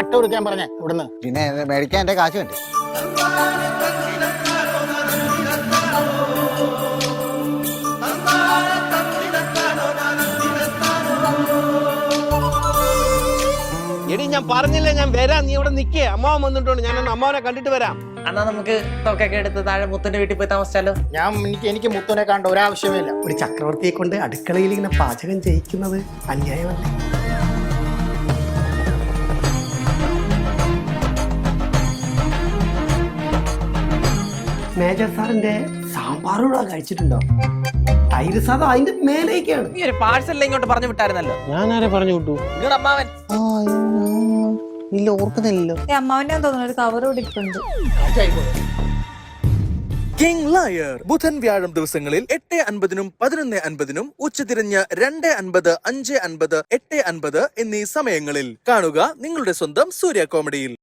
പട്ട കൊടുക്കാൻ പറഞ്ഞേ ഇവിടുന്ന്. പിന്നെ മേടിക്കാൻ എന്റെ കാശ് വേണ്ടേ? എടി ഞാൻ പറഞ്ഞില്ലേ ഞാൻ വരാം, നീ ഇവിടെ നിക്കേ. അമ്മാവൻ വന്നിട്ടുണ്ട്, ഞാൻ അമ്മാവനെ കണ്ടിട്ട് വരാം. അന്നാ നമുക്ക് തോക്കൊക്കെ എടുത്ത് താഴെ മുത്തന്റെ വീട്ടിൽ പോയി താമസിച്ചാലോ? എനിക്ക് മുത്തുനെ കണ്ട ഒരാവശ്യമില്ല. ഒരു ചക്രവർത്തിയെ കൊണ്ട് അടുക്കളയിൽ ഇങ്ങനെ പാചകം ചെയ്യിക്കുന്നത് അന്യായമല്ലേ? മേജർ സാറിന്റെ സാമ്പാറൂടെ കഴിച്ചിട്ടുണ്ടോ? തൈര് സാധം അതിന്റെ മേലേക്കാണ്. ഈ ഒരു പാഴ്സലിൽ ഇങ്ങോട്ട് പറഞ്ഞു വിട്ടായിരുന്നല്ലോ. ഞാനാരെ പറഞ്ഞു വിട്ടു? നിങ്ങളുടെ അമ്മാവൻ. ഇല്ല, ഓർക്കുന്നില്ലല്ലോ. അമ്മാവനെ തോന്നുന്നു ഒരു കവർ കൊടുക്കുന്നുണ്ട്. കിങ് ലയർ ബുധൻ വ്യാഴം ദിവസങ്ങളിൽ 8:50 11:50 ഉച്ചതിരിഞ്ഞ് 2:50 5:50 8:50 എന്നീ സമയങ്ങളിൽ കാണുക നിങ്ങളുടെ സ്വന്തം സൂര്യ കോമഡിയിൽ.